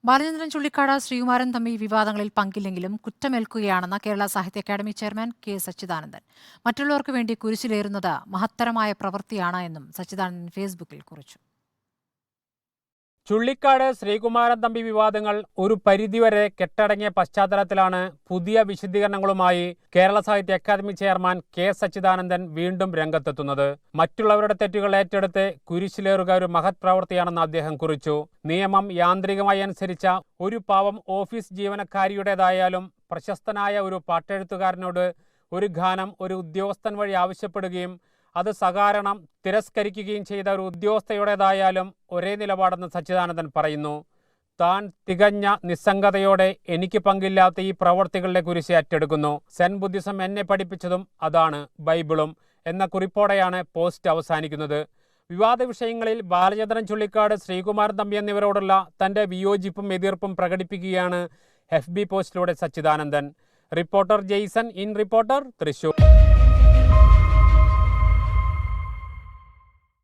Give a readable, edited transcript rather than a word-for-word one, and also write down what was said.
ബാലചന്ദ്രൻ ചുള്ളിക്കാട് ശ്രീകുമാരൻ തമ്പി വിവാദങ്ങളിൽ പങ്കില്ലെങ്കിലും കുറ്റമേൽക്കുകയാണെന്ന് കേരള സാഹിത്യ academy chairman K Sachidanandan. മറ്റുള്ളവർക്ക് വേണ്ടി കുരിശിലേറുന്നത് മഹത്തരമായ പ്രവൃത്തിയാണ് എന്നും സച്ചിദാനന്ദൻ ഫേസ്ബുക്കിൽ കുറിച്ചു. ചുള്ളിക്കാട് ശ്രീകുമാരൻ തമ്പി വിവാദങ്ങൾ ഒരു പരിധിവരെ കെട്ടടങ്ങിയ പശ്ചാത്തലത്തിലാണ് പുതിയ വിശദീകരണങ്ങളുമായി കേരള സാഹിത്യ അക്കാദമി ചെയർമാൻ കെ സച്ചിദാനന്ദൻ വീണ്ടും രംഗത്തെത്തുന്നത്. മറ്റുള്ളവരുടെ തെറ്റുകൾ ഏറ്റെടുത്ത് കുരിശിലേറുക ഒരു മഹത് പ്രവൃത്തിയാണെന്ന് അദ്ദേഹം കുറിച്ചു. നിയമം യാന്ത്രികമായി അനുസരിച്ച ഒരു പാവം ഓഫീസ് ജീവനക്കാരിയുടേതായാലും പ്രശസ്തനായ ഒരു പാട്ടെഴുത്തുകാരനോട് ഒരു ഗാനം ഒരു ഉദ്യോഗസ്ഥൻ വഴി ആവശ്യപ്പെടുകയും അത് സകാരണം തിരസ്കരിക്കുകയും ചെയ്ത ഒരു ഉദ്യോഗസ്ഥയുടേതായാലും ഒരേ നിലപാടെന്ന് സച്ചിദാനന്ദൻ പറയുന്നു. താൻ തികഞ്ഞ നിസ്സംഗതയോടെ എനിക്ക് പങ്കില്ലാത്ത ഈ പ്രവർത്തികളുടെ കുരിശ് ഏറ്റെടുക്കുന്നു. സെൻ ബുദ്ധിസം എന്നെ പഠിപ്പിച്ചതും അതാണ്, ബൈബിളും എന്ന കുറിപ്പോടെയാണ് പോസ്റ്റ് അവസാനിക്കുന്നത്. വിവാദ വിഷയങ്ങളിൽ ബാലചന്ദ്രൻ ചുള്ളിക്കാട്, ശ്രീകുമാരൻ തമ്പി എന്നിവരോടുള്ള തന്റെ വിയോജിപ്പും എതിർപ്പും പ്രകടിപ്പിക്കുകയാണ് FB പോസ്റ്റിലൂടെ Sachidanandan. Reporter Jaison, in Reporter, Thrissur.